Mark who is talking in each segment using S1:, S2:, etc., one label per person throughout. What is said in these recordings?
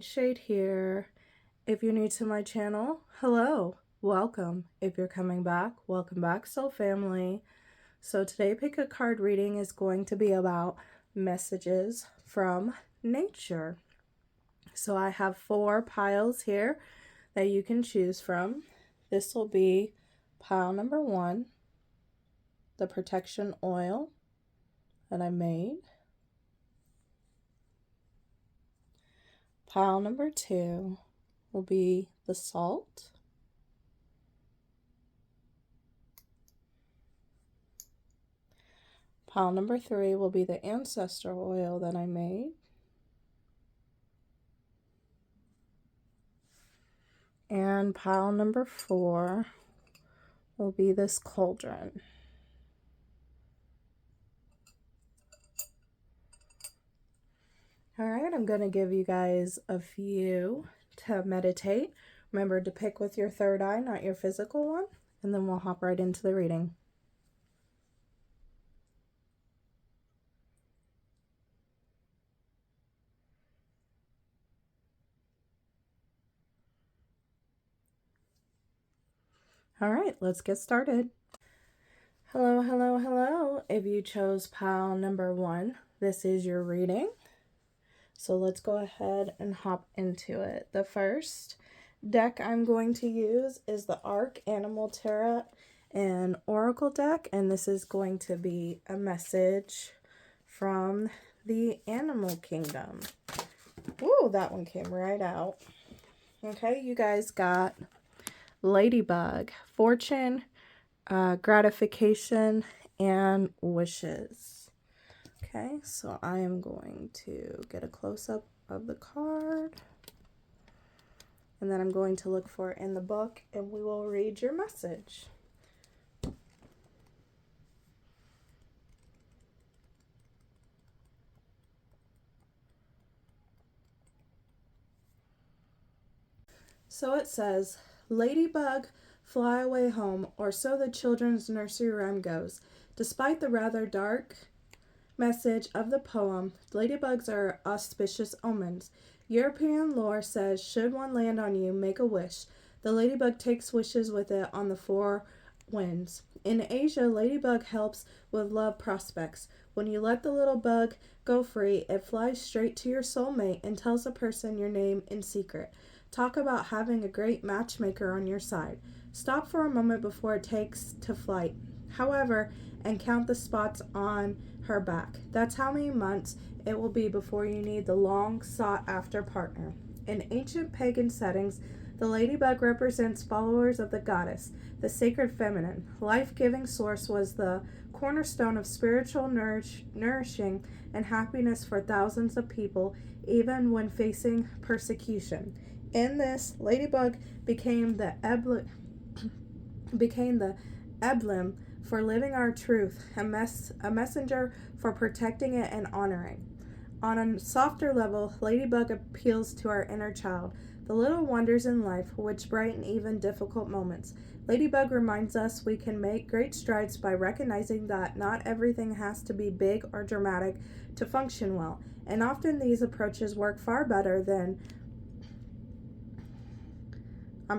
S1: Nightshade here. If you're new to my channel, hello, welcome. If you're coming back, welcome back, soul family. So today pick a card reading is going to be about messages from nature. So I have 4 piles here that you can choose from. This will be pile number 1, the protection oil that I made. Pile number 2 will be the salt. Pile number 3 will be the ancestor oil that I made. And pile number 4 will be this cauldron. All right, I'm going to give you guys a few to meditate. Remember to pick with your third eye, not your physical one, and then we'll hop right into the reading. All right, let's get started. Hello, hello, hello. If you chose pile number 1, this is your reading. So let's go ahead and hop into it. The first deck I'm going to use is the ℚ Tarot and Oracle deck, and this is going to be a message from the animal kingdom. Ooh, that one came right out. Okay, you guys got Ladybug, Fortune, Gratification, and Wishes. Okay, so I am going to get a close-up of the card, and then I'm going to look for it in the book, and we will read your message. So it says, Ladybug, fly away home, or so the children's nursery rhyme goes. Despite the rather dark message of the poem, ladybugs are auspicious omens. European lore says, should one land on you, make a wish. The ladybug takes wishes with it on the 4 winds. In Asia, ladybug helps with love prospects. When you let the little bug go free, it flies straight to your soulmate and tells a person your name in secret. Talk about having a great matchmaker on your side. Stop for a moment before it takes to flight, however, and count the spots on her back. That's how many months it will be before you need the long sought after partner. In ancient pagan settings, the ladybug represents followers of the goddess, the sacred feminine. Life-giving source was the cornerstone of spiritual nourishing and happiness for thousands of people, even when facing persecution. In this, ladybug became the emblem for living our truth, a messenger for protecting it and honoring. On a softer level, ladybug appeals to our inner child, the little wonders in life which brighten even difficult moments. Ladybug reminds us we can make great strides by recognizing that not everything has to be big or dramatic to function well, and often these approaches work far better than I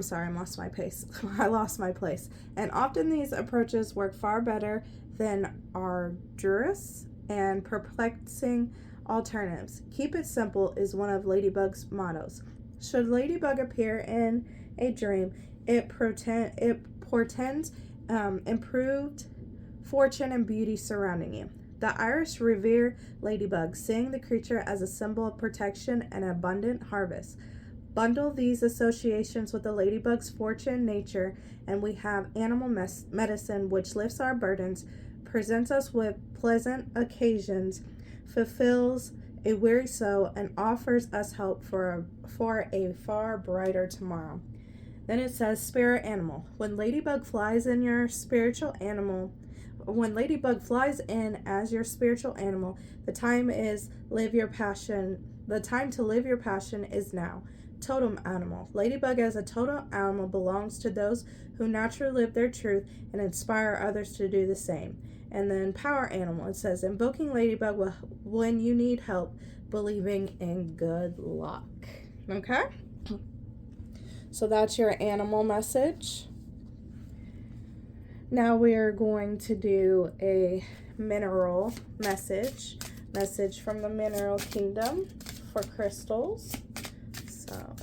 S1: lost my place. And often these approaches work far better than arduous and perplexing alternatives. Keep it simple is one of Ladybug's mottos. Should Ladybug appear in a dream, it portends improved fortune and beauty surrounding you. The Irish revere Ladybug, seeing the creature as a symbol of protection and abundant harvest. Bundle these associations with the ladybug's fortune, nature, and we have animal medicine, which lifts our burdens, presents us with pleasant occasions, fulfills a weary soul, and offers us hope for a far brighter tomorrow. Then it says spirit animal. When Ladybug flies in as your spiritual animal, the time to live your passion is now. Totem animal. Ladybug as a totem animal belongs to those who naturally live their truth and inspire others to do the same. And then power animal. It says, invoking Ladybug when you need help, believing in good luck. Okay? So that's your animal message. Now we are going to do a mineral message from the mineral kingdom for crystals. So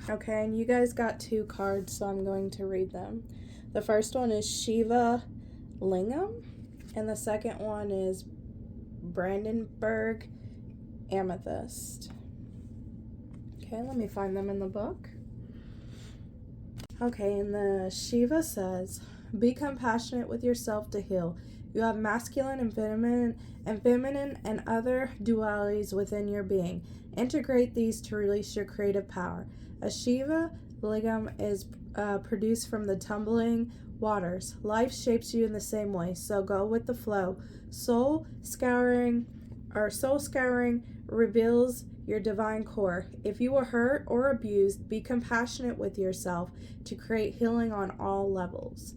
S1: okay, and you guys got 2 cards, so I'm going to read them. The first one is 𝕉𝒂𝒓𝒄𝒂𝒄𝒄, and the second one is Brandenburg Amethyst. Okay, let me find them in the book. Okay, and the Shiva says, be compassionate with yourself to heal. You have masculine and feminine and other dualities within your being. Integrate these to release your creative power. A Shiva lingam is produced from the tumbling waters. Life shapes you in the same way, so go with the flow. Soul scouring reveals your divine core. If you were hurt or abused, be compassionate with yourself to create healing on all levels.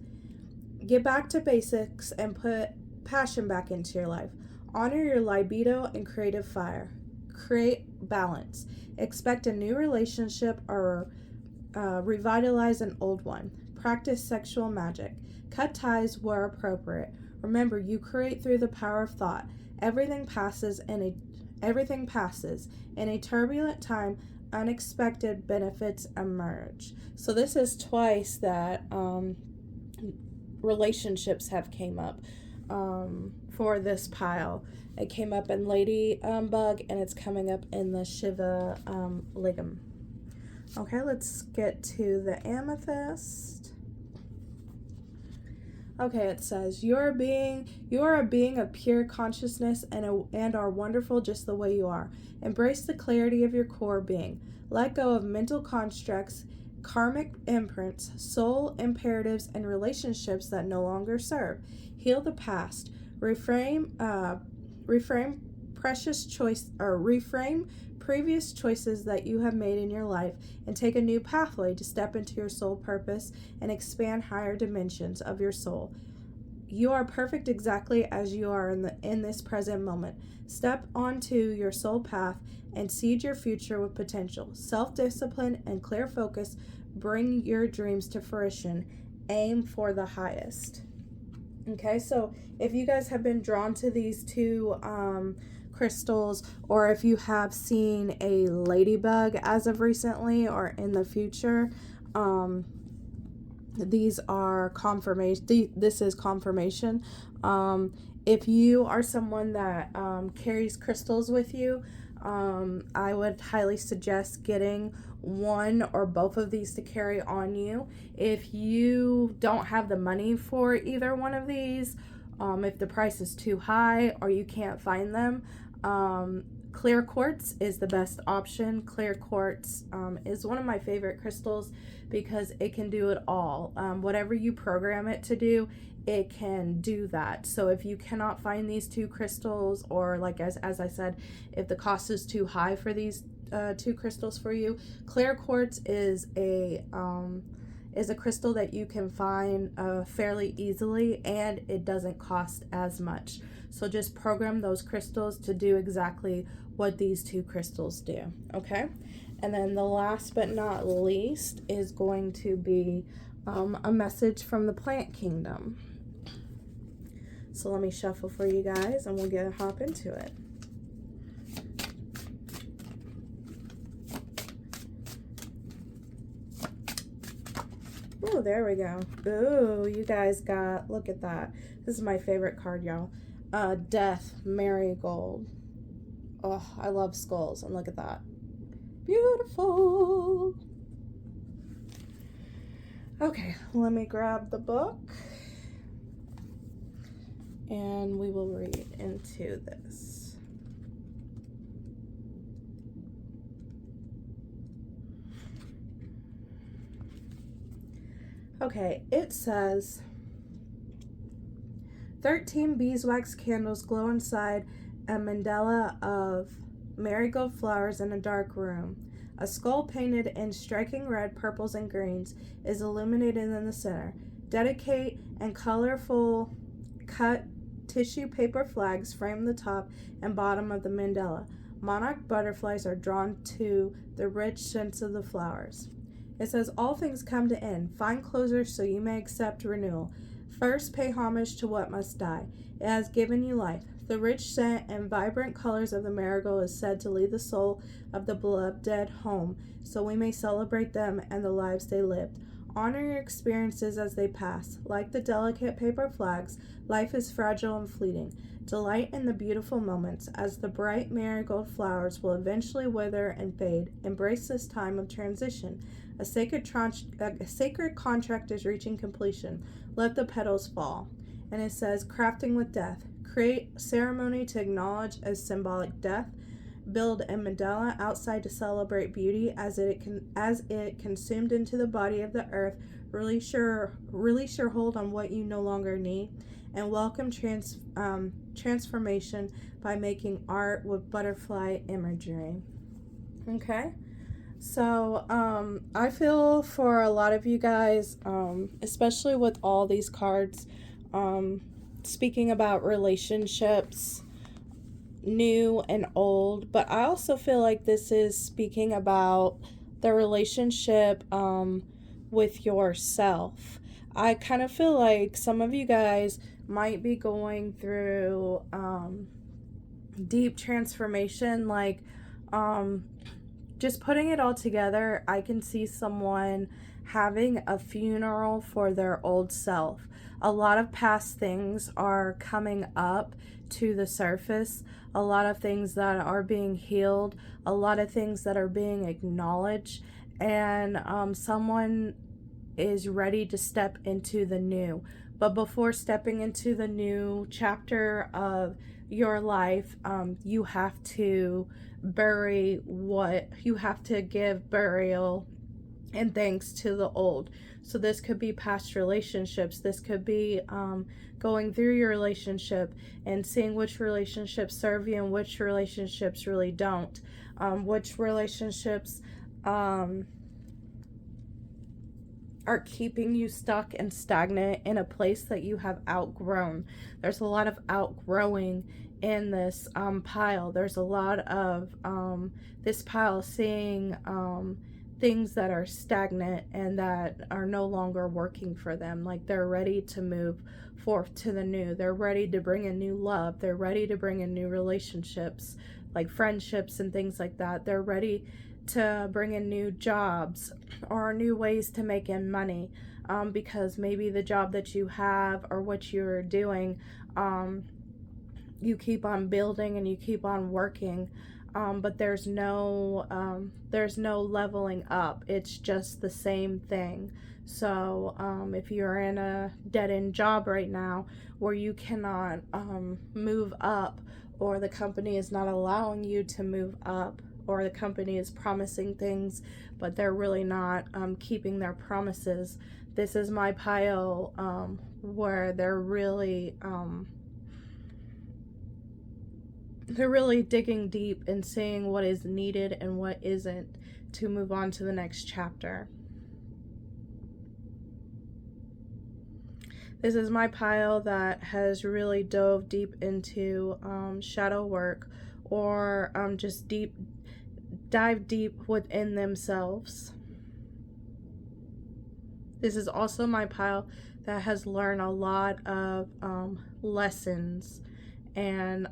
S1: Get back to basics and put passion back into your life. Honor your libido and creative fire. Create balance. Expect a new relationship or revitalize an old one. Practice sexual magic. Cut ties where appropriate. Remember, you create through the power of thought. Everything passes. In a turbulent time, unexpected benefits emerge. So this is twice that relationships have came up for this pile. It came up in Ladybug, and it's coming up in the Shiva lingam. Okay, let's get to the amethyst. Okay, it says, you are a being of pure consciousness and are wonderful just the way you are. Embrace the clarity of your core being. Let go of mental constructs, karmic imprints, soul imperatives, and relationships that no longer serve. Heal the past. Reframe previous choices that you have made in your life and take a new pathway to step into your soul purpose and expand higher dimensions of your soul. You are perfect exactly as you are in this present moment. Step onto your soul path and seed your future with potential. Self-discipline and clear focus bring your dreams to fruition. Aim for the highest. Okay, so if you guys have been drawn to these 2 crystals, or if you have seen a ladybug as of recently or in the future, these are confirmation. This is confirmation. If you are someone that carries crystals with you, I would highly suggest getting one or both of these to carry on you. If you don't have the money for either one of these, if the price is too high or you can't find them, clear quartz is the best option. Clear quartz is one of my favorite crystals because it can do it all. Whatever you program it to do, it can do that. So if you cannot find these 2 crystals, or like as I said, if the cost is too high for these 2 crystals for you, clear quartz is a crystal that you can find fairly easily, and it doesn't cost as much. So just program those crystals to do exactly what these 2 crystals do. Okay, and then the last but not least is going to be a message from the plant kingdom. So let me shuffle for you guys and we'll hop into it. Oh, there we go. Ooh, you guys got, look at that. This is my favorite card, y'all. Death Marigold. Oh, I love skulls, and look at that. Beautiful. Okay, let me grab the book and we will read into this. Okay, it says 13 beeswax candles glow inside a mandala of marigold flowers in a dark room. A skull painted in striking red, purples, and greens is illuminated in the center. Delicate and colorful cut tissue paper flags frame the top and bottom of the mandala. Monarch butterflies are drawn to the rich scents of the flowers. It says, all things come to end. Find closure so you may accept renewal. First, pay homage to what must die. It has given you life. The rich scent and vibrant colors of the marigold is said to lead the soul of the beloved dead home, so we may celebrate them and the lives they lived. Honor your experiences as they pass. Like the delicate paper flags, life is fragile and fleeting. Delight in the beautiful moments, as the bright marigold flowers will eventually wither and fade. Embrace this time of transition. A sacred contract is reaching completion. Let the petals fall. And it says, crafting with death. Create ceremony to acknowledge as symbolic death. Build a mandala outside to celebrate beauty as it consumed into the body of the earth. Release your hold on what you no longer need, and welcome transformation by making art with butterfly imagery. Okay, so I feel for a lot of you guys, especially with all these cards, speaking about relationships, new and old, but I also feel like this is speaking about the relationship with yourself. I kind of feel like some of you guys might be going through deep transformation, like just putting it all together. I can see someone having a funeral for their old self. A lot of past things are coming up to the surface, a lot of things that are being healed, a lot of things that are being acknowledged, and someone is ready to step into the new. But before stepping into the new chapter of your life, you have to give burial and thanks to the old. So this could be past relationships. This could be going through your relationship and seeing which relationships serve you and which relationships really don't. Which relationships are keeping you stuck and stagnant in a place that you have outgrown. There's a lot of outgrowing in this pile. There's a lot of this pile seeing things that are stagnant and that are no longer working for them. Like they're ready to move forth to the new. They're ready to bring in new love. They're ready to bring in new relationships, like friendships and things like that. They're ready to bring in new jobs or new ways to make in money, because maybe the job that you have or what you're doing, you keep on building and you keep on working, but there's no leveling up. It's just the same thing. So if you're in a dead-end job right now where you cannot move up, or the company is not allowing you to move up, or the company is promising things but they're really not keeping their promises, this is my pile where they're really digging deep and seeing what is needed and what isn't to move on to the next chapter. This is my pile that has really dove deep into shadow work, or just dive deep within themselves. This is also my pile that has learned a lot of lessons, and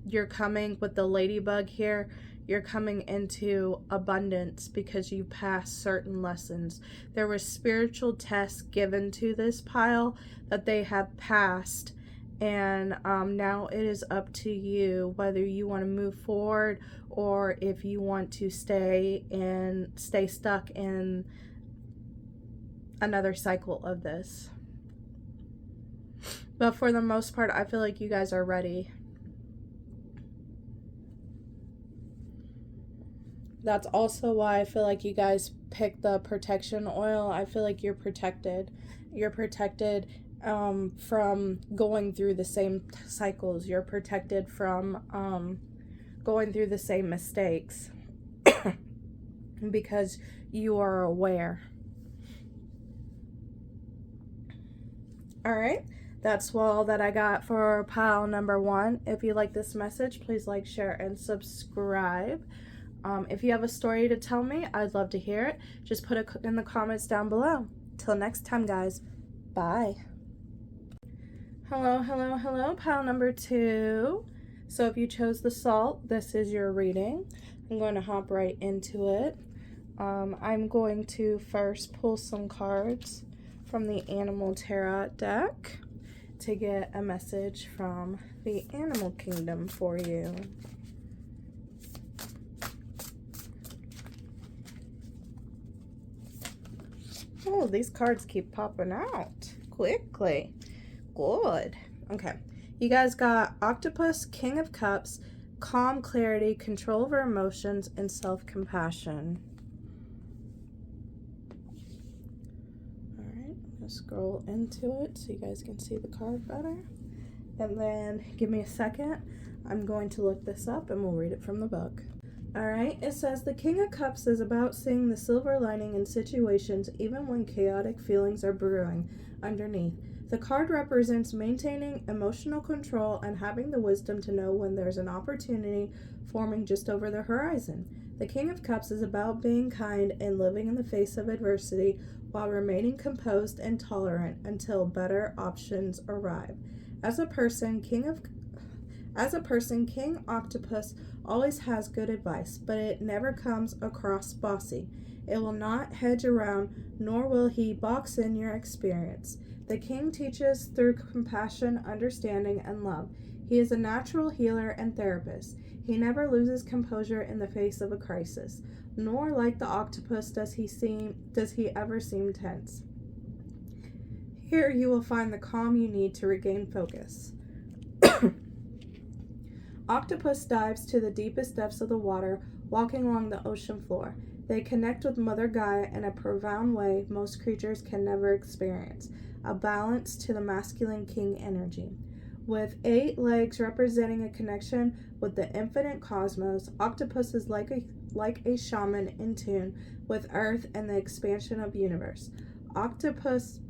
S1: you're coming with the ladybug here. You're coming into abundance because you passed certain lessons. There were spiritual tests given to this pile that they have passed, and now it is up to you whether you want to move forward or if you want to stay stuck in another cycle of this. But for the most part, I feel like you guys are ready. That's also why I feel like you guys picked the protection oil. I feel like you're protected. You're protected from going through the same cycles. You're protected from going through the same mistakes because you are aware. All right, that's all that I got for pile number 1. If you like this message, please like, share, and subscribe. If you have a story to tell me, I'd love to hear it. Just put it in the comments down below. Till next time, guys. Bye. Hello, hello, hello, pile number 2. So if you chose the salt, this is your reading. I'm going to hop right into it. I'm going to first pull some cards from the Animal Tarot deck to get a message from the animal kingdom for you. Oh, these cards keep popping out quickly. Good. Okay. You guys got Octopus, King of Cups, calm, clarity, control over emotions, and self-compassion. All right. I'm going to scroll into it so you guys can see the card better. And then give me a second. I'm going to look this up and we'll read it from the book. Alright, it says the King of Cups is about seeing the silver lining in situations even when chaotic feelings are brewing underneath. The card represents maintaining emotional control and having the wisdom to know when there's an opportunity forming just over the horizon. The King of Cups is about being kind and living in the face of adversity while remaining composed and tolerant until better options arrive. As a person, King Octopus always has good advice, but it never comes across bossy. It will not hedge around, nor will he box in your experience. The King teaches through compassion, understanding, and love. He is a natural healer and therapist. He never loses composure in the face of a crisis, nor like the octopus does he ever seem tense. Here you will find the calm you need to regain focus. Octopus dives to the deepest depths of the water, walking along the ocean floor. They connect with Mother Gaia in a profound way most creatures can never experience, a balance to the masculine king energy. With 8 legs representing a connection with the infinite cosmos, Octopus is like a shaman in tune with Earth and the expansion of the universe. Octopus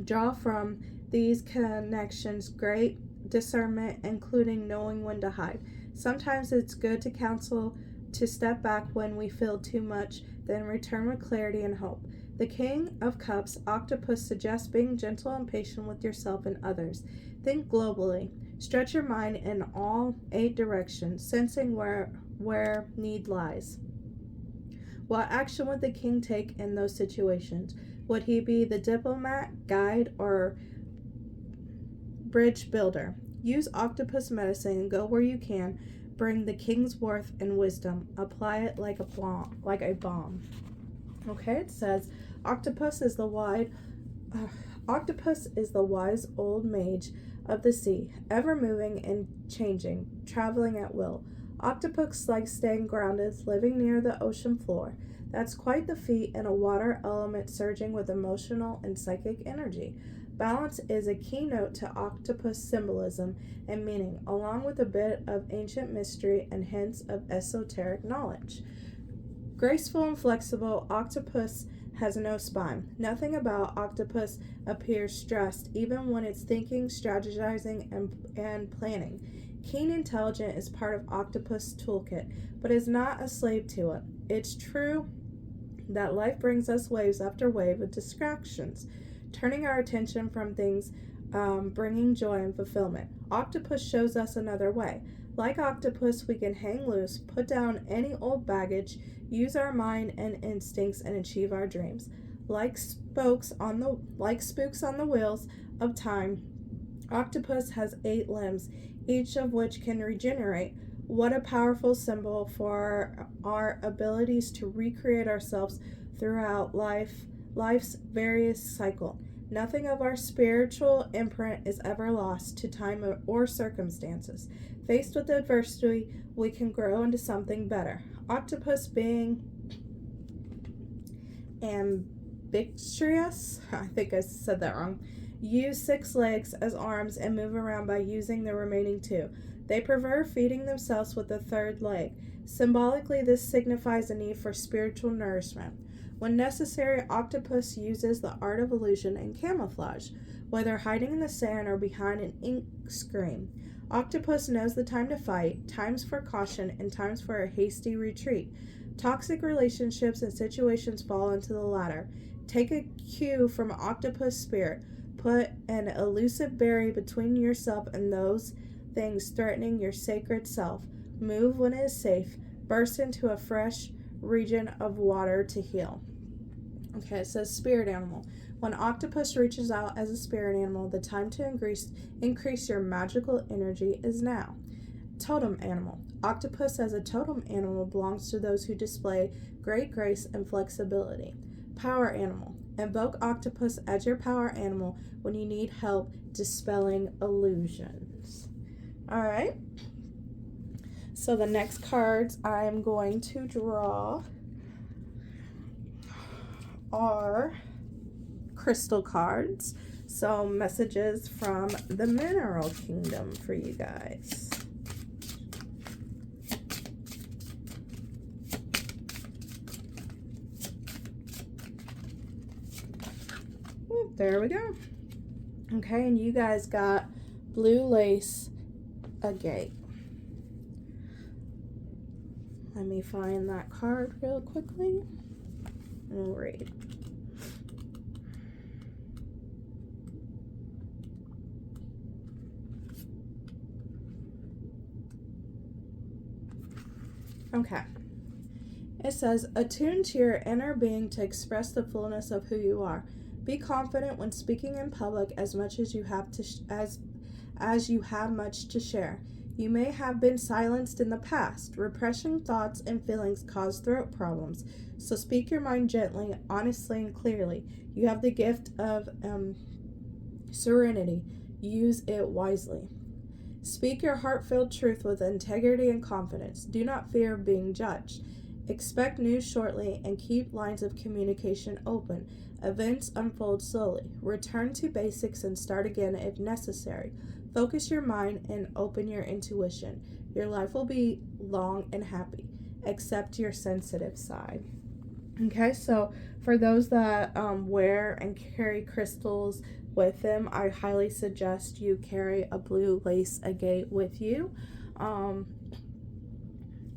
S1: draw from these connections great discernment, including knowing when to hide. Sometimes it's good to counsel to step back when we feel too much, then return with clarity and hope. The King of Cups, Octopus, suggests being gentle and patient with yourself and others. Think globally. Stretch your mind in all 8 directions, sensing where need lies. What action would the King take in those situations? Would he be the diplomat, guide, or bridge builder? Use octopus medicine and go where you can. Bring the King's worth and wisdom. Apply it like a bomb. Okay, it says Octopus is the wise old mage of the sea, ever moving and changing, traveling at will. Octopus likes staying grounded, living near the ocean floor. That's quite the feat in a water element surging with emotional and psychic energy. Balance is a keynote to octopus symbolism and meaning, along with a bit of ancient mystery and hints of esoteric knowledge. Graceful and flexible, Octopus has no spine. Nothing about Octopus appears stressed, even when it's thinking, strategizing, and planning. Keen intelligence is part of Octopus' toolkit, but is not a slave to it. It's true that life brings us waves after wave of distractions, turning our attention from things bringing joy and fulfillment. Octopus shows us another way. Like Octopus, we can hang loose, put down any old baggage, use our mind and instincts, and achieve our dreams. Like spokes on the wheels of time, Octopus has 8 limbs, each of which can regenerate. What a powerful symbol for our abilities to recreate ourselves throughout life's various cycle. Nothing of our spiritual imprint is ever lost to time or circumstances. Faced with adversity, we can grow into something better. Octopus being ambitious, I think I said that wrong, use 6 legs as arms and move around by using the remaining 2. They prefer feeding themselves with the 3rd leg. Symbolically, this signifies a need for spiritual nourishment. When necessary, Octopus uses the art of illusion and camouflage. whether hiding in the sand or behind an ink screen. Octopus knows the time to fight, times for caution, and times for a hasty retreat. Toxic relationships and situations fall into the latter. Take a cue from octopus spirit. Put an elusive barrier between yourself and those things threatening your sacred self. Move when it is safe. Burst into a fresh region of water to heal. Okay, it says spirit animal. When octopus reaches out as a spirit animal, the time to increase your magical energy is now. Totem animal. Octopus as a totem animal belongs to those who display great grace and flexibility. Power animal. Invoke octopus as your power animal when you need help dispelling illusions. All right. So the next cards I'm going to draw are crystal cards. So messages from the mineral kingdom for you guys. Ooh, there we go. Okay, and you guys got 𝕉𝒂. Let me find that card real quickly. We'll read. Okay. It says, attune to your inner being to express the fullness of who you are. Be confident when speaking in public as much as you have as you have much to share. You may have been silenced in the past. Repressing thoughts and feelings cause throat problems. So speak your mind gently, honestly, and clearly. You have the gift of serenity. Use it wisely. Speak your heart-filled truth with integrity and confidence. Do not fear being judged. Expect news shortly and keep lines of communication open. Events unfold slowly. Return to basics and start again if necessary. Focus your mind and open your intuition. Your life will be long and happy. Accept your sensitive side. Okay, so for those that wear and carry crystals with them, I highly suggest you carry a blue lace agate with you.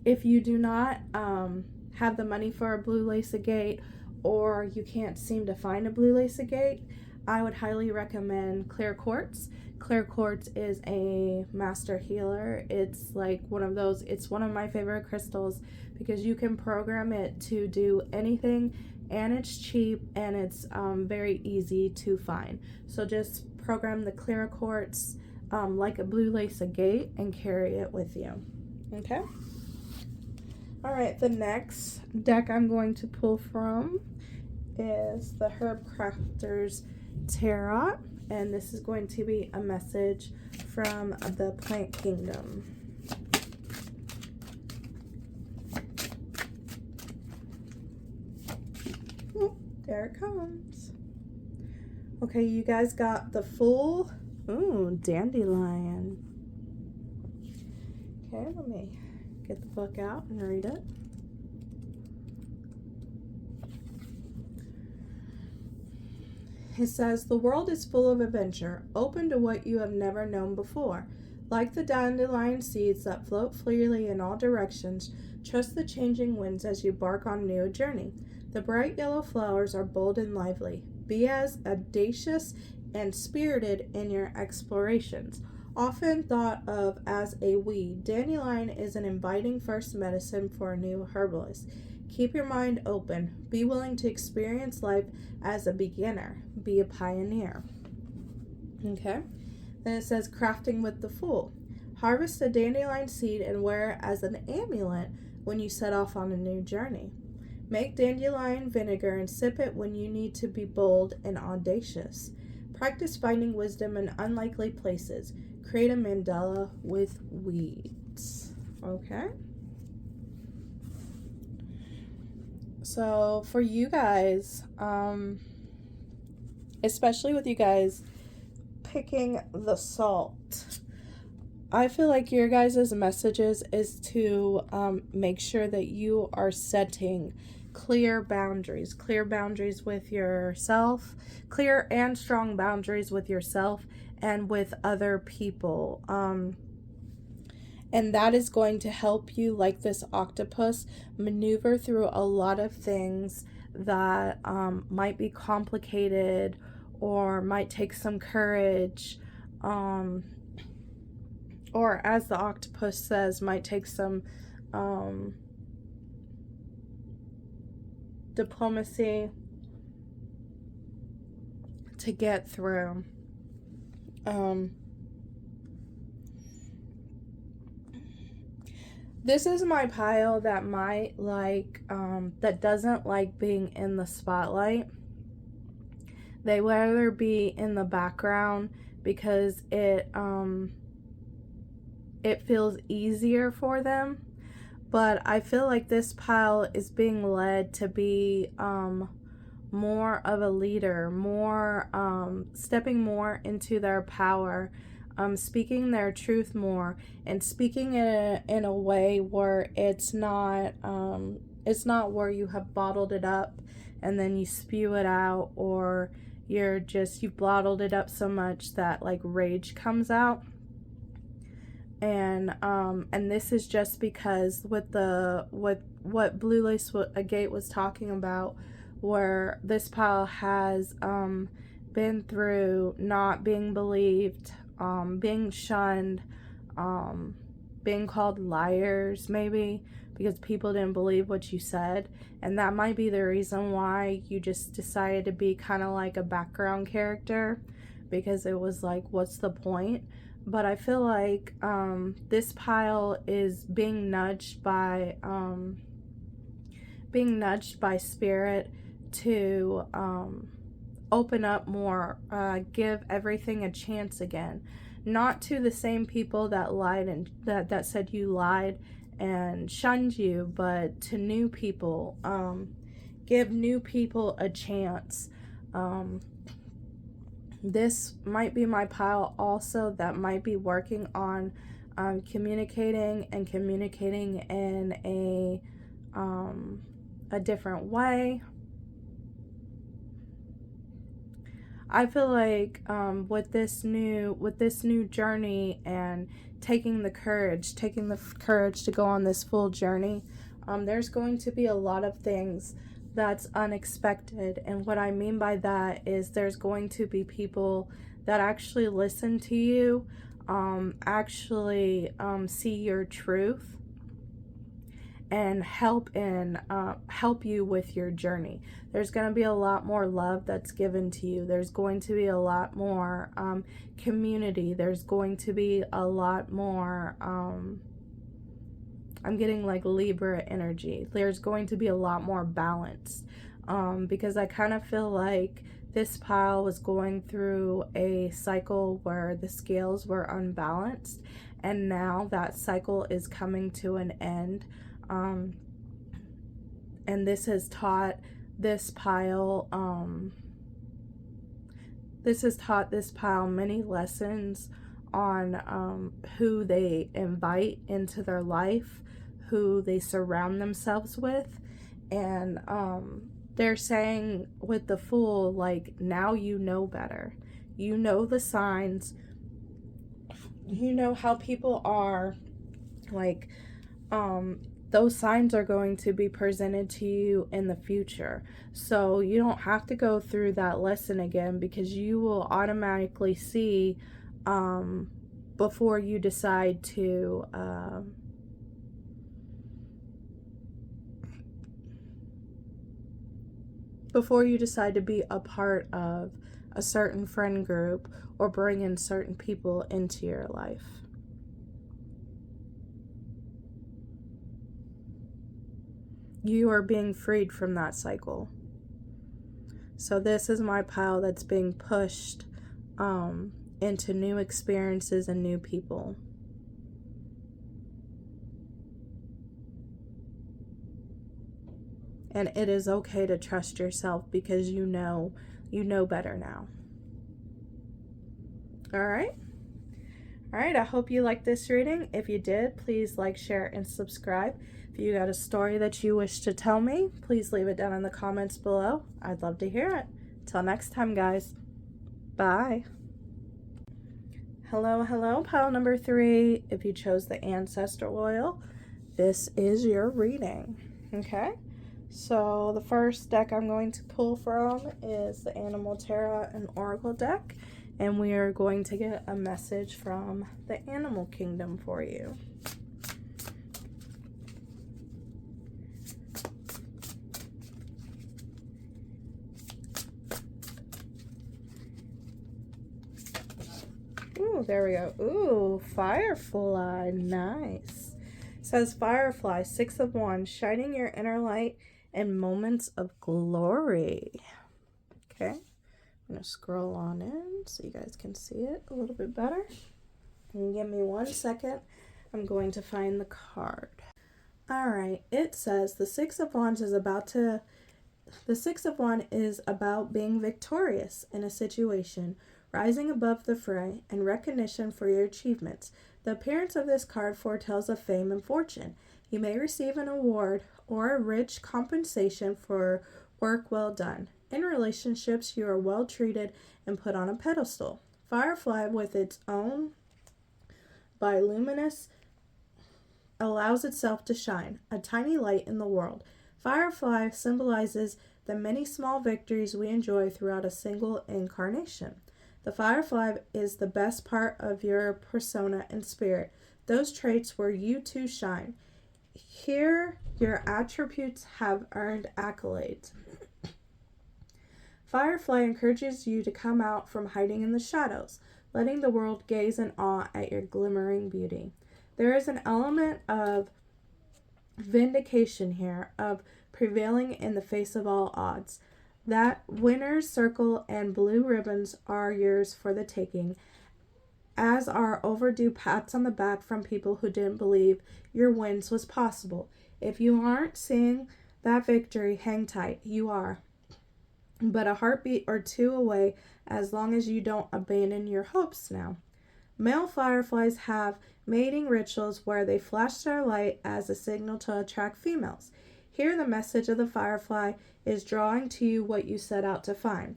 S1: If you do not have the money for a blue lace agate, or you can't seem to find a blue lace agate, I would highly recommend clear quartz. Clear quartz is a master healer. It's like one of those, it's one of my favorite crystals because you can program it to do anything, and it's cheap, and it's very easy to find. So just program the clear quartz like a blue lace agate and carry it with you. Okay? All right, the next deck I'm going to pull from is the Herb Crafter's Tarot, and this is going to be a message from the plant kingdom. Oh, there it comes. Okay, you guys got the full dandelion. Okay, let me get the book out and read it. It says, the world is full of adventure, open to what you have never known before. Like the dandelion seeds that float freely in all directions, trust the changing winds as you embark on a new journey. The bright yellow flowers are bold and lively. Be as audacious and spirited in your explorations. Often thought of as a weed, dandelion is an inviting first medicine for a new herbalist. Keep your mind open. Be willing to experience life as a beginner. Be a pioneer. Okay. Then it says crafting with the Fool. Harvest a dandelion seed and wear it as an amulet when you set off on a new journey. Make dandelion vinegar and sip it when you need to be bold and audacious. Practice finding wisdom in unlikely places. Create a mandala with weeds. Okay. So for you guys, especially with you guys picking the salt, I feel like your guys' messages is to make sure that you are setting clear boundaries with yourself, clear and strong boundaries with yourself and with other people. And that is going to help you, like this octopus, maneuver through a lot of things that might be complicated or might take some courage, or as the octopus says, might take some diplomacy to get through. This is my pile that might like, that doesn't like being in the spotlight. They rather be in the background because it feels easier for them. But I feel like this pile is being led to be more of a leader, more stepping more into their power, speaking their truth more, and speaking it in a way where it's not where you have bottled it up and then you spew it out, or you've bottled it up so much that like rage comes out. And this is just because with what 𝕉𝒂 was talking about, where this pile has been through not being believed, being shunned, being called liars, maybe because people didn't believe what you said, and that might be the reason why you just decided to be kind of like a background character, because it was like, what's the point? But I feel like this pile is being nudged by spirit to open up more, give everything a chance again. Not to the same people that lied and that said you lied and shunned you, but to new people. Give new people a chance. This might be my pile also that might be working on communicating in a different way. I feel like with this new journey and taking the courage to go on this full journey, there's going to be a lot of things that's unexpected. And what I mean by that is there's going to be people that actually listen to you, see your truth, and help you with your journey. There's going to be a lot more love that's given to you. There's going to be a lot more community. There's going to be a lot more I'm getting like Libra energy. There's going to be a lot more balance, because I kind of feel like this pile was going through a cycle where the scales were unbalanced, and now that cycle is coming to an end. And this has taught this pile many lessons on who they invite into their life, who they surround themselves with. And they're saying with the Fool, like, now you know better. You know the signs. You know how people are. Like, those signs are going to be presented to you in the future. So you don't have to go through that lesson again, because you will automatically see before you decide to be a part of a certain friend group or bring in certain people into your life. You are being freed from that cycle. So this is my pile that's being pushed into new experiences and new people. And it is okay to trust yourself, because you know better now. All right. All right, I hope you liked this reading. If you did, please like, share, and subscribe. If you got a story that you wish to tell me, please leave it down in the comments below. I'd love to hear it. Till next time, guys. Bye. Hello, pile number 3. If you chose the ancestor oil, this is your reading. Okay, so the first deck I'm going to pull from is the Animal Tarot and Oracle deck, and we are going to get a message from the animal kingdom for you. Ooh, there we go. Ooh, Firefly. Nice. It says Firefly, 6 of Wands, shining your inner light in moments of glory. Okay. I'm going to scroll on in so you guys can see it a little bit better. And give me 1 second. I'm going to find the card. All right. It says the 6 of Wands is about being victorious in a situation, rising above the fray, and recognition for your achievements. The appearance of this card foretells of fame and fortune. You may receive an award or a rich compensation for work well done. In relationships, you are well treated and put on a pedestal. Firefly, with its own bioluminescence, allows itself to shine, a tiny light in the world. Firefly symbolizes the many small victories we enjoy throughout a single incarnation. The firefly is the best part of your persona and spirit, those traits where you too shine. Here, your attributes have earned accolades. Firefly encourages you to come out from hiding in the shadows, letting the world gaze in awe at your glimmering beauty. There is an element of vindication here, of prevailing in the face of all odds. That winner's circle and blue ribbons are yours for the taking, as are overdue pats on the back from people who didn't believe your wins was possible. If you aren't seeing that victory, hang tight. You are but a heartbeat or two away, as long as you don't abandon your hopes now. Male fireflies have mating rituals where they flash their light as a signal to attract females. Here, the message of the firefly is drawing to you what you set out to find.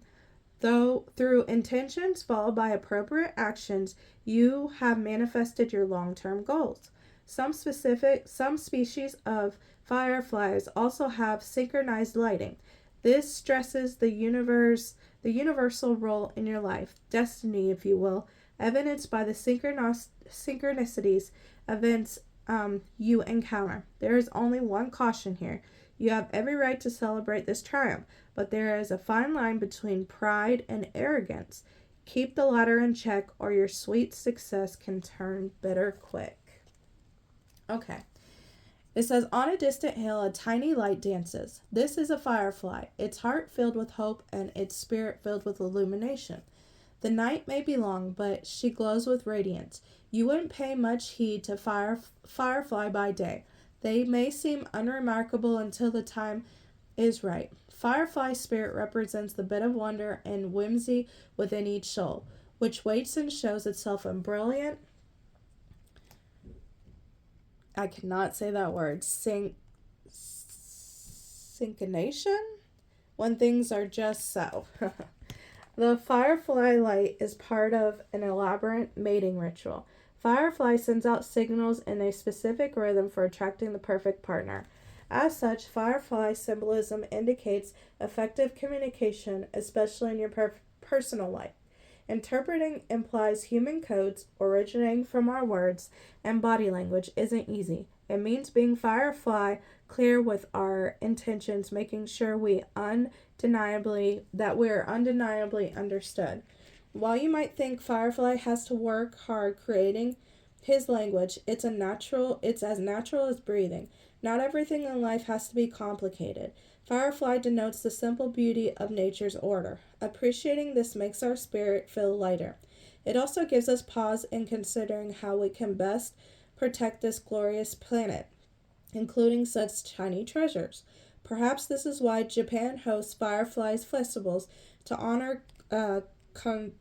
S1: Though through intentions followed by appropriate actions, you have manifested your long-term goals. Some species of fireflies also have synchronized lighting. This stresses the universal role in your life, destiny, if you will, evidenced by the synchronicities events you encounter. There is only one caution here. You have every right to celebrate this triumph, but there is a fine line between pride and arrogance. Keep the latter in check, or your sweet success can turn bitter quick. Okay. It says, on a distant hill, a tiny light dances. This is a firefly, its heart filled with hope and its spirit filled with illumination. The night may be long, but she glows with radiance. You wouldn't pay much heed to firefly by day. They may seem unremarkable until the time is right. Firefly spirit represents the bit of wonder and whimsy within each soul, which waits and shows itself in brilliant, I cannot say that word, synchronization, when things are just so. The firefly light is part of an elaborate mating ritual. Firefly sends out signals in a specific rhythm for attracting the perfect partner. As such, firefly symbolism indicates effective communication, especially in your personal life. Interpreting implies human codes originating from our words and body language isn't easy. It means being firefly clear with our intentions, making sure we're undeniably understood. While you might think Firefly has to work hard creating his language, it's as natural as breathing. Not everything in life has to be complicated. Firefly denotes the simple beauty of nature's order. Appreciating this makes our spirit feel lighter. It also gives us pause in considering how we can best protect this glorious planet, including such tiny treasures. Perhaps this is why Japan hosts Fireflies festivals to honor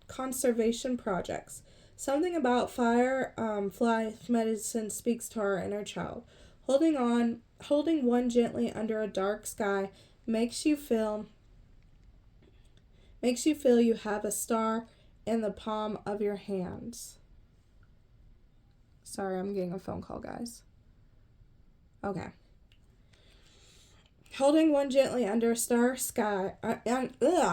S1: conservation projects. Something about fly medicine speaks to our inner child. Holding one gently under a dark sky makes you feel you have a star in the palm of your hands. Sorry, I'm getting a phone call, guys. Okay. Holding one gently under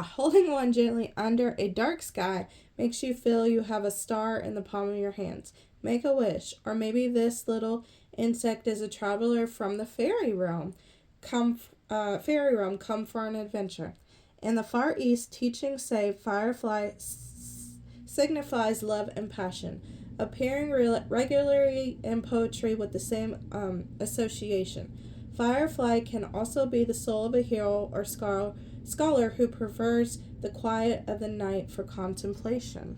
S1: holding one gently under a dark sky makes you feel you have a star in the palm of your hands. Make a wish, or maybe this little insect is a traveler from the fairy realm. Come for an adventure. In the Far East, teachings say firefly signifies love and passion, appearing regularly in poetry with the same association. Firefly can also be the soul of a hero or scholar who prefers the quiet of the night for contemplation.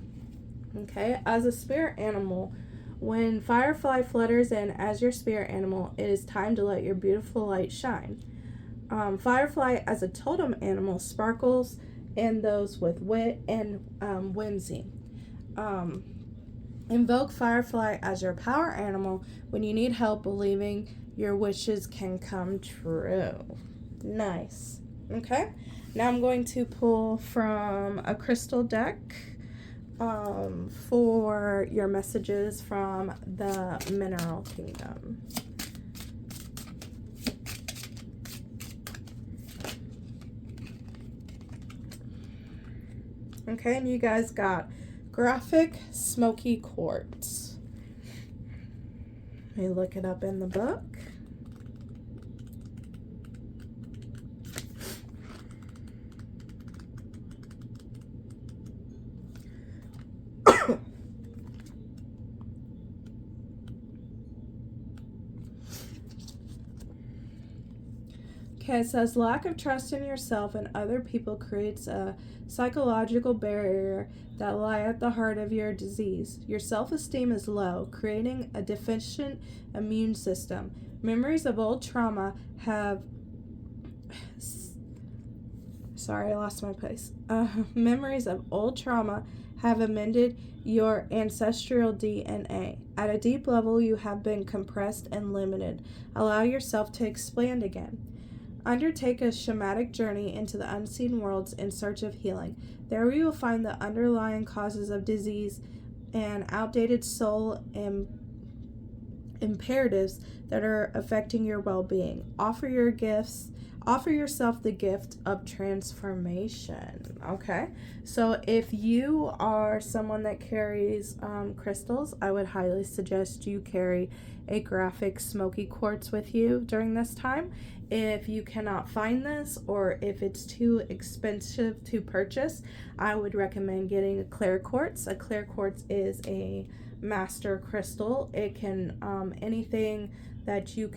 S1: Okay, as a spirit animal, when firefly flutters in as your spirit animal, it is time to let your beautiful light shine. Firefly as a totem animal sparkles in those with wit and whimsy. Invoke firefly as your power animal when you need help believing your wishes can come true. Nice. Okay, now I'm going to pull from a crystal deck for your messages from the mineral kingdom. Okay, and you guys got graphic smoky quartz. Let me look it up in the book. Okay, it says lack of trust in yourself and other people creates a psychological barrier that lie at the heart of your disease. Your self-esteem is low, creating a deficient immune system. Memories of old trauma have Memories of old trauma have amended your ancestral DNA. At a deep level, you have been compressed and limited. Allow yourself to expand again. Undertake a shamanic journey into the unseen worlds in search of healing. There you will find the underlying causes of disease and outdated soul imperatives that are affecting your well-being. Offer yourself the gift of transformation. Okay, so if you are someone that carries crystals, I would highly suggest you carry a graphic smoky quartz with you during this time. If you cannot find this, or if it's too expensive to purchase, I would recommend getting a clear quartz. A clear quartz is a master crystal. It can anything that you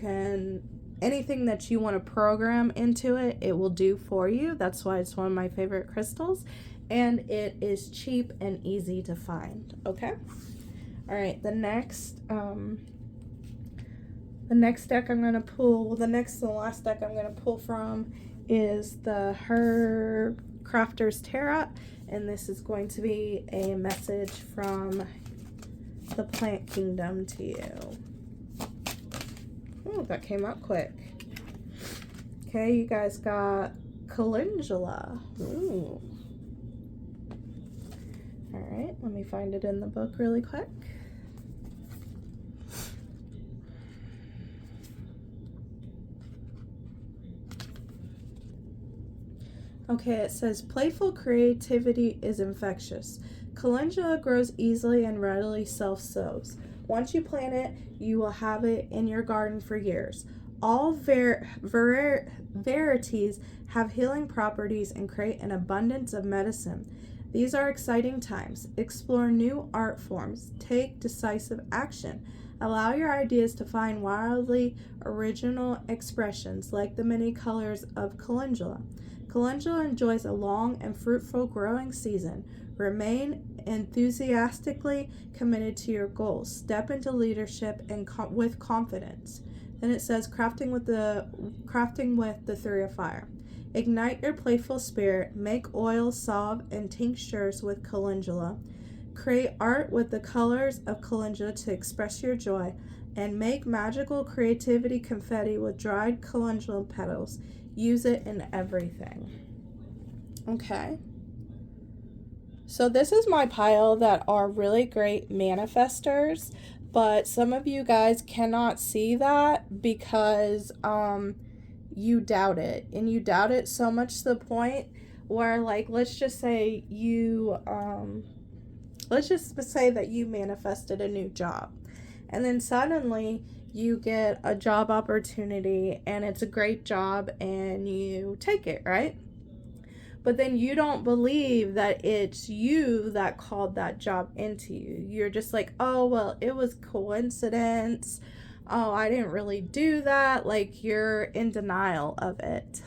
S1: want to program into it, it will do for you. That's why it's one of my favorite crystals, and it is cheap and easy to find. Okay, all right, the next deck I'm going to pull, the last deck I'm going to pull from is the Crafter's Tarot, and this is going to be a message from the plant kingdom to you. Oh, that came out quick. Okay, you guys got calendula. Ooh. All right, let me find it in the book really quick. Okay, it says playful creativity is infectious. Calendula grows easily and readily self-sows. Once you plant it, you will have it in your garden for years. All varieties have healing properties and create an abundance of medicine. These are exciting times. Explore new art forms. Take decisive action. Allow your ideas to find wildly original expressions like the many colors of calendula. Calendula enjoys a long and fruitful growing season. Remain enthusiastically committed to your goals. Step into leadership and with confidence. Then it says crafting with the 3 of fire. Ignite your playful spirit. Make oil, salve, and tinctures with calendula. Create art with the colors of calendula to express your joy, and make magical creativity confetti with dried calendula petals. Use it in everything. Okay. So this is my pile that are really great manifestors, but some of you guys cannot see that because you doubt it, and you doubt it so much to the point where, like, let's just say that you manifested a new job, and then suddenly you get a job opportunity and it's a great job and you take it, right? But then you don't believe that it's you that called that job into you. You're just like, oh, well, it was coincidence. Oh, I didn't really do that. Like, you're in denial of it.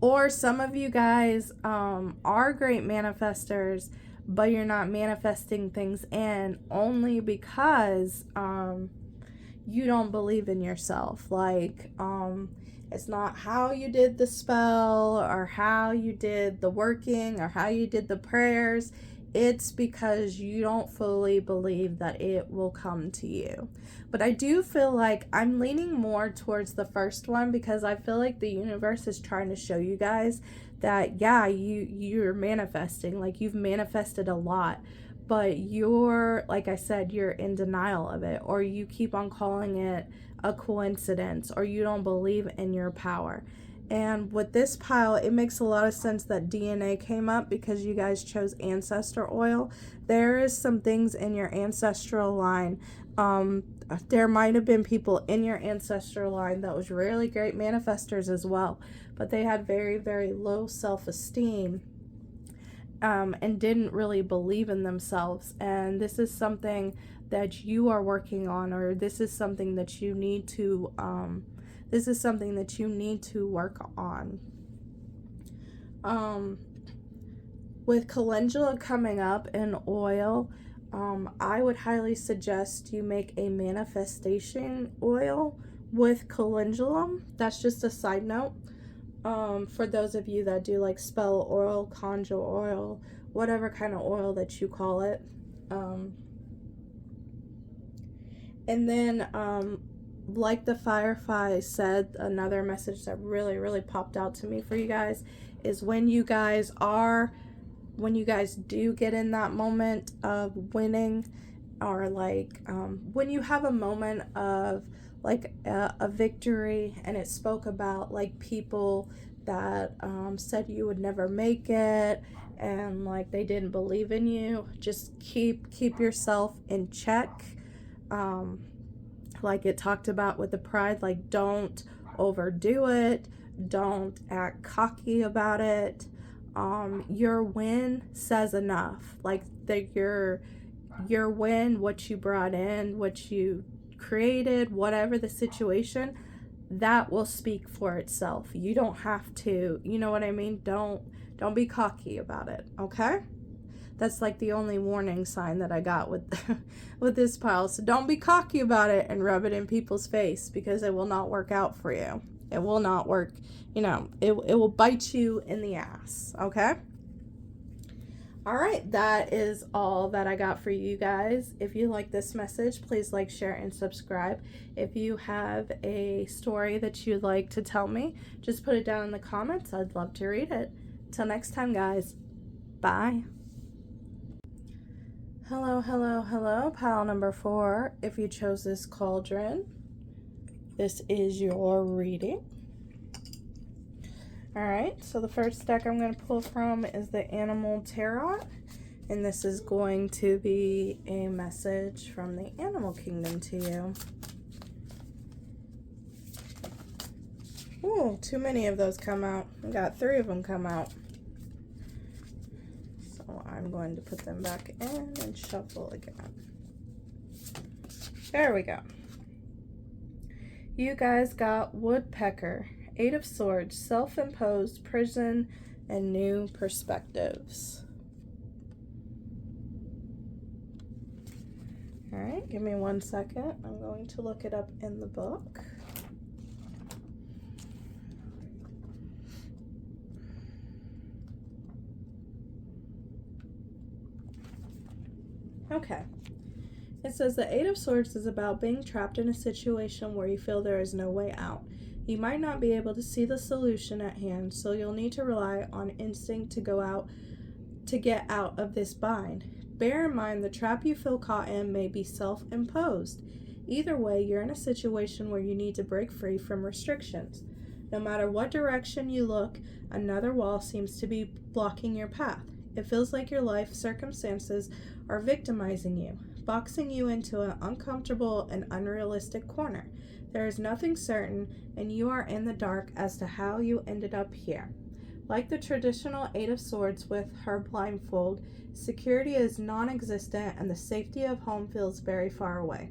S1: Or some of you guys are great manifestors, but you're not manifesting things in only because you don't believe in yourself. Like, it's not how you did the spell or how you did the working or how you did the prayers. It's because you don't fully believe that it will come to you. But I do feel like I'm leaning more towards the first one, because I feel like the universe is trying to show you guys that, yeah, you're manifesting. Like, you've manifested a lot, but you're, like I said, you're in denial of it, or you keep on calling it a coincidence, or you don't believe in your power. And with this pile, it makes a lot of sense that DNA came up because you guys chose ancestor oil. There is some things in your ancestral line. There might have been people in your ancestral line that was really great manifestors as well, but they had very, very low self-esteem and didn't really believe in themselves. And this is something that you are working on, or this is something that you need to work on. With calendula coming up in oil, I would highly suggest you make a manifestation oil with calendula. That's just a side note. For those of you that do like spell oil, conjure oil, whatever kind of oil that you call it. And then, like the Firefly said, another message that really, really popped out to me for you guys is when you guys do get in that moment of winning, or like when you have a moment of like a victory, and it spoke about like people that said you would never make it, and like they didn't believe in you, just keep yourself in check. Like it talked about with the pride, like don't overdo it, don't act cocky about it. Your win says enough. Like your win, what you brought in, what you created, whatever the situation, that will speak for itself. You don't have to, you know what I mean? Don't be cocky about it, okay? That's like the only warning sign that I got with with this pile. So don't be cocky about it and rub it in people's face, because it will not work out for you. It will not work. You know, it will bite you in the ass, okay? All right, that is all that I got for you guys. If you like this message, please like, share, and subscribe. If you have a story that you'd like to tell me, just put it down in the comments. I'd love to read it. Till next time, guys. Bye. Hello, hello, hello, pile number 4. If you chose this cauldron, this is your reading. All right, so the first deck I'm going to pull from is the Animal Tarot, and this is going to be a message from the animal kingdom to you. Ooh, too many of those come out. I got 3 of them come out. So I'm going to put them back in and shuffle again. There we go. You guys got Woodpecker, 8 of Swords, self-imposed prison, and new perspectives. All right, give me 1 second. I'm going to look it up in the book. Okay. It says the Eight of Swords is about being trapped in a situation where you feel there is no way out. You might not be able to see the solution at hand, so you'll need to rely on instinct to get out of this bind. Bear in mind the trap you feel caught in may be self-imposed. Either way, you're in a situation where you need to break free from restrictions. No matter what direction you look, another wall seems to be blocking your path. It feels like your life circumstances are victimizing you, boxing you into an uncomfortable and unrealistic corner. There is nothing certain, and you are in the dark as to how you ended up here. Like the traditional Eight of Swords with her blindfold, security is non-existent and the safety of home feels very far away.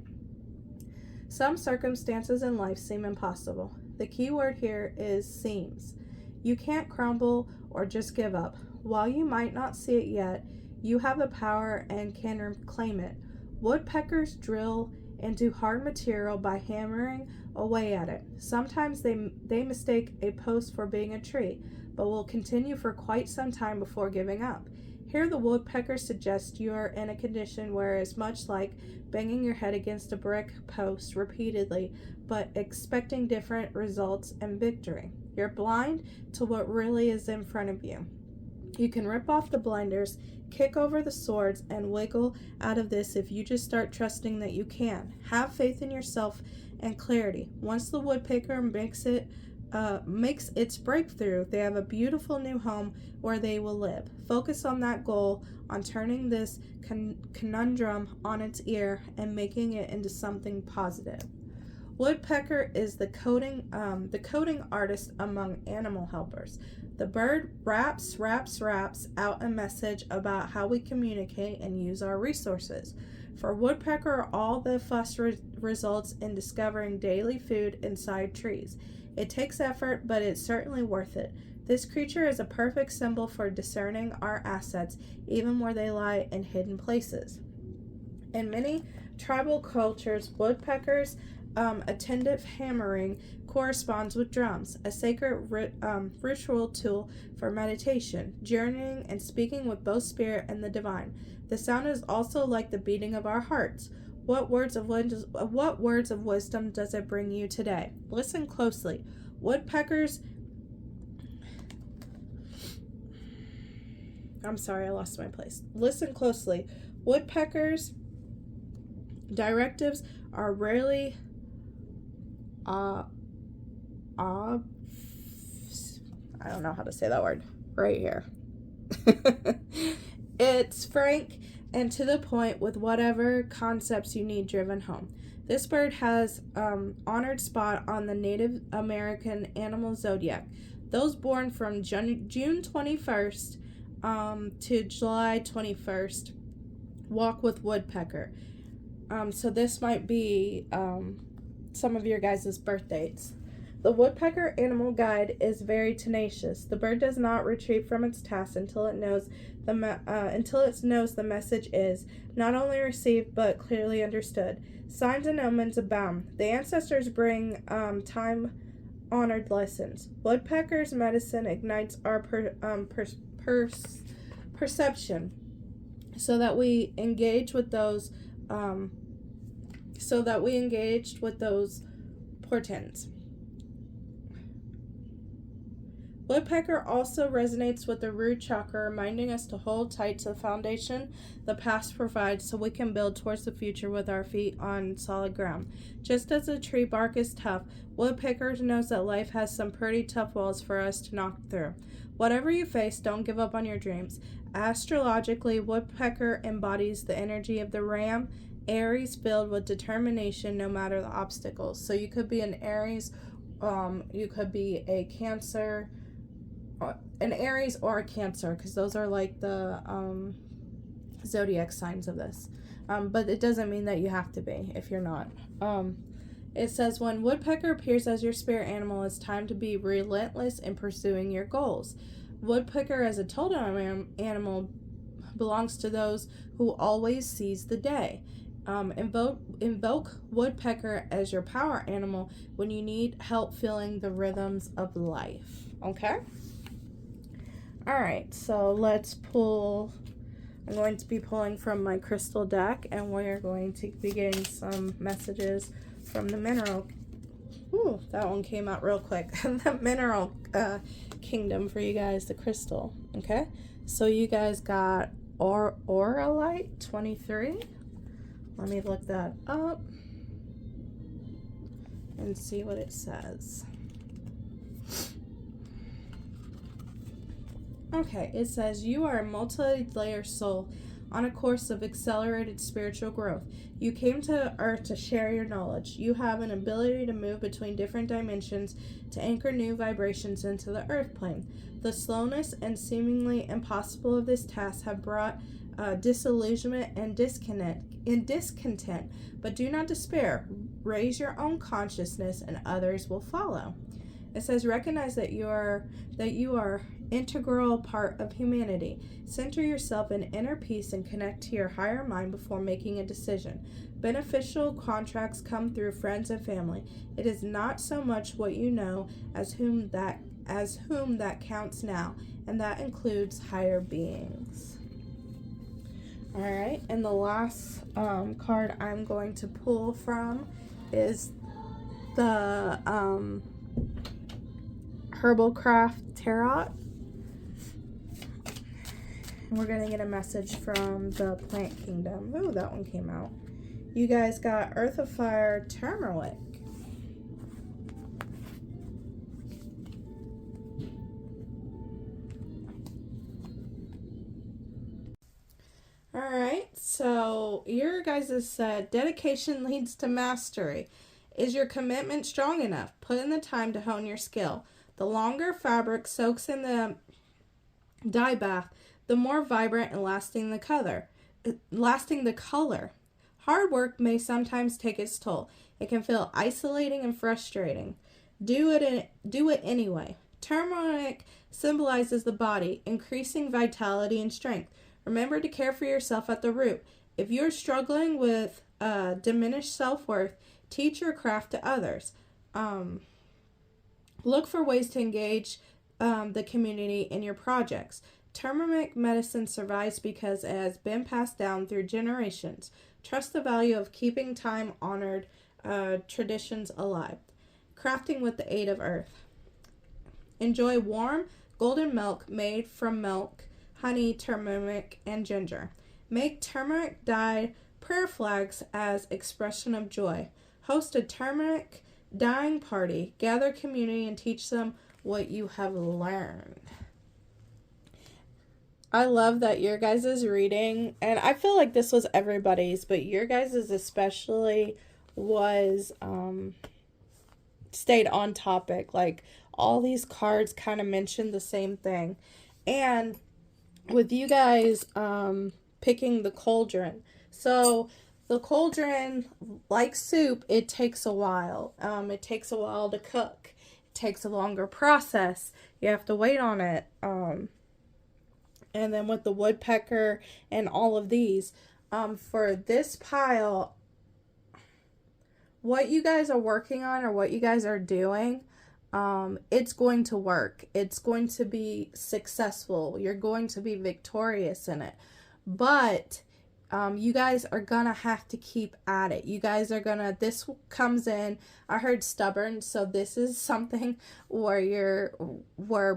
S1: Some circumstances in life seem impossible. The key word here is seems. You can't crumble or just give up. While you might not see it yet, you have the power and can reclaim it. Woodpeckers drill into hard material by hammering away at it. Sometimes they mistake a post for being a tree, but will continue for quite some time before giving up. Here the woodpecker suggests you are in a condition where it's much like banging your head against a brick post repeatedly, but expecting different results and victory. You're blind to what really is in front of you. You can rip off the blinders, kick over the swords, and wiggle out of this if you just start trusting that you can. Have faith in yourself and clarity. Once the woodpecker makes its breakthrough, they have a beautiful new home where they will live. Focus on that goal, on turning this conundrum on its ear and making it into something positive. Woodpecker is the coding artist among animal helpers. The bird raps out a message about how we communicate and use our resources. For woodpecker, all the fuss results in discovering daily food inside trees. It takes effort, but it's certainly worth it. This creature is a perfect symbol for discerning our assets, even where they lie in hidden places. In many tribal cultures, woodpeckers' attentive hammering corresponds with drums, a sacred ritual tool for meditation, journeying, and speaking with both spirit and the divine. The sound is also like the beating of our hearts. What words of wisdom does it bring you today? Listen closely. Woodpeckers. I'm sorry, I lost my place. Listen closely. Woodpeckers' directives are rarely I don't know how to say that word right here. It's frank and to the point with whatever concepts you need driven home. This bird has honored spot on the Native American animal zodiac. Those born from June 21st to July 21st walk with woodpecker. So this might be some of your guys' birth dates. The woodpecker animal guide is very tenacious. The bird does not retreat from its task until it knows the message is not only received but clearly understood. Signs and omens abound. The ancestors bring time-honored lessons. Woodpecker's medicine ignites our perception, so that we engage with those portents. Woodpecker also resonates with the root chakra, reminding us to hold tight to the foundation the past provides so we can build towards the future with our feet on solid ground. Just as a tree bark is tough, woodpecker knows that life has some pretty tough walls for us to knock through. Whatever you face, don't give up on your dreams. Astrologically, woodpecker embodies the energy of the ram, Aries, filled with determination no matter the obstacles. So you could be an Aries, you could be a Cancer, an Aries or a Cancer, because those are like the zodiac signs of this. But it doesn't mean that you have to be if you're not. It says, when woodpecker appears as your spirit animal, it's time to be relentless in pursuing your goals. Woodpecker as a totem animal belongs to those who always seize the day. Invoke woodpecker as your power animal when you need help feeling the rhythms of life. Okay? All right, so let's pull I'm going to be pulling from my crystal deck, and we're going to be getting some messages from the mineral. Ooh, that one came out real quick. The mineral kingdom for you guys, the crystal. Okay, so you guys got ℸ𝕂𝕉𝑙ite 23. Let me look that up and see what it says. Okay, it says you are a multi-layer soul on a course of accelerated spiritual growth. You came to Earth to share your knowledge. You have an ability to move between different dimensions to anchor new vibrations into the Earth plane. The slowness and seemingly impossible of this task have brought disillusionment and discontent, but do not despair. Raise your own consciousness and others will follow. It says recognize that you are integral part of humanity. Center yourself in inner peace and connect to your higher mind before making a decision. Beneficial contracts come through friends and family. It is not so much what you know as whom that counts now, and that includes higher beings. All right, and the last card I'm going to pull from is the Herbalcraft Tarot. And we're going to get a message from the Plant Kingdom. Ooh, that one came out. You guys got Earth of Fire Turmeric. Alright, so your guys' said, dedication leads to mastery. Is your commitment strong enough? Put in the time to hone your skill. The longer fabric soaks in the dye bath, the more vibrant and lasting the color. Hard work may sometimes take its toll. It can feel isolating and frustrating. Do it anyway. Turmeric symbolizes the body, increasing vitality and strength. Remember to care for yourself at the root. If you're struggling with diminished self-worth, teach your craft to others. Look for ways to engage the community in your projects. Turmeric medicine survives because it has been passed down through generations. Trust the value of keeping time-honored traditions alive. Crafting with the aid of earth. Enjoy warm, golden milk made from milk, honey, turmeric, and ginger. Make turmeric dyed prayer flags as expression of joy. Host a turmeric dyeing party. Gather community and teach them what you have learned. I love that your guys' reading, and I feel like this was everybody's, but your guys' especially was stayed on topic. Like, all these cards kind of mentioned the same thing. And with you guys picking the cauldron, so the cauldron, like soup, it takes a while. It takes a while to cook. It takes a longer process. You have to wait on it. And then with the woodpecker and all of these, for this pile, what you guys are working on or what you guys are doing, it's going to work. It's going to be successful. You're going to be victorious in it. But you guys are gonna have to keep at it. You guys are gonna, this comes in, I heard stubborn, so this is something where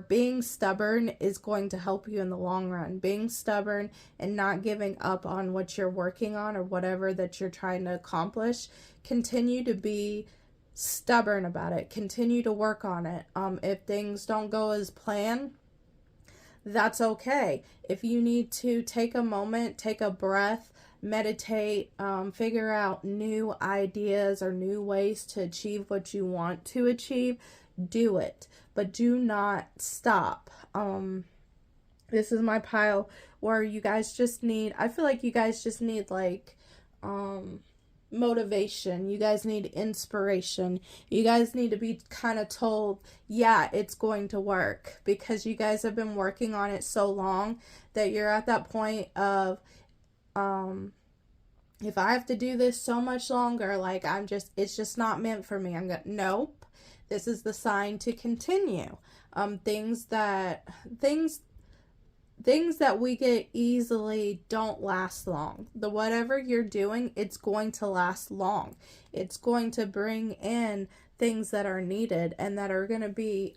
S1: being stubborn is going to help you in the long run. Being stubborn and not giving up on what you're working on or whatever that you're trying to accomplish. Continue to be stubborn about it. Continue to work on it. If things don't go as planned, that's okay. If you need to take a moment, take a breath, meditate, figure out new ideas or new ways to achieve what you want to achieve, do it. But do not stop. This is my pile where you guys just need, I feel like you guys just need like motivation. You guys need inspiration. You guys need to be kind of told, yeah, it's going to work, because you guys have been working on it so long that you're at that point of if I have to do this so much longer, like it's just not meant for me. Nope, this is the sign to continue. Things things that we get easily don't last long. Whatever you're doing, it's going to last long. It's going to bring in things that are needed and that are going to be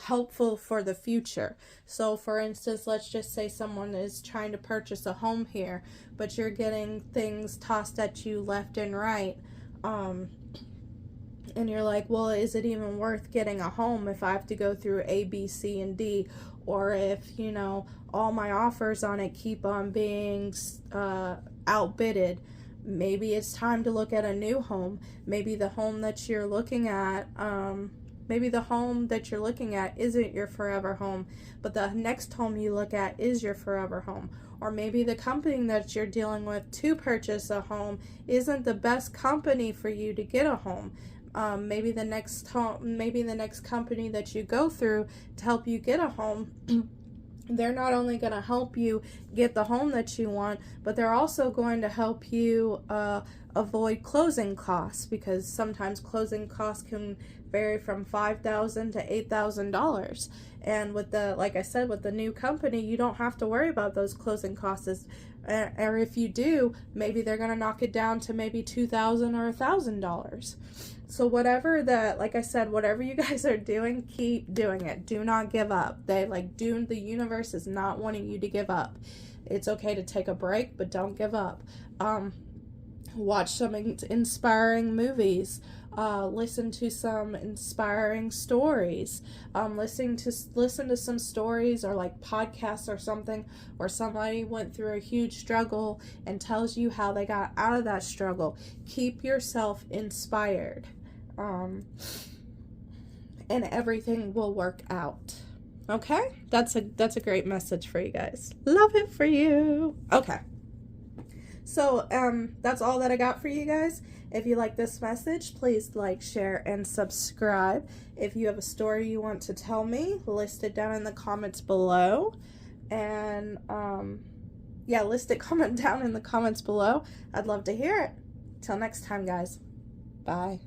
S1: helpful for the future. So for instance, let's just say someone is trying to purchase a home here, but you're getting things tossed at you left and right. And you're like, well, is it even worth getting a home if I have to go through A, B, C, and D? Or if, you know, all my offers on it keep on being outbidded. Maybe it's time to look at a new home. Maybe the home that you're looking at, isn't your forever home, but the next home you look at is your forever home. Or maybe the company that you're dealing with to purchase a home isn't the best company for you to get a home. Maybe the next company that you go through to help you get a home, they're not only going to help you get the home that you want, but they're also going to help you avoid closing costs, because sometimes closing costs can vary from $5,000 to $8,000. And with like I said, with the new company, you don't have to worry about those closing costs. Or if you do, maybe they're going to knock it down to maybe $2,000 or $1,000. So like I said, whatever you guys are doing, keep doing it. Do not give up. The universe is not wanting you to give up. It's okay to take a break, but don't give up. Watch some inspiring movies. Listen to some inspiring stories. Listen to some stories or like podcasts or something where somebody went through a huge struggle and tells you how they got out of that struggle. Keep yourself inspired. And everything will work out. Okay? That's a great message for you guys. Love it for you. Okay. So, that's all that I got for you guys. If you like this message, please like, share, and subscribe. If you have a story you want to tell me, list it down in the comments below. And, comment down in the comments below. I'd love to hear it. Till next time, guys. Bye.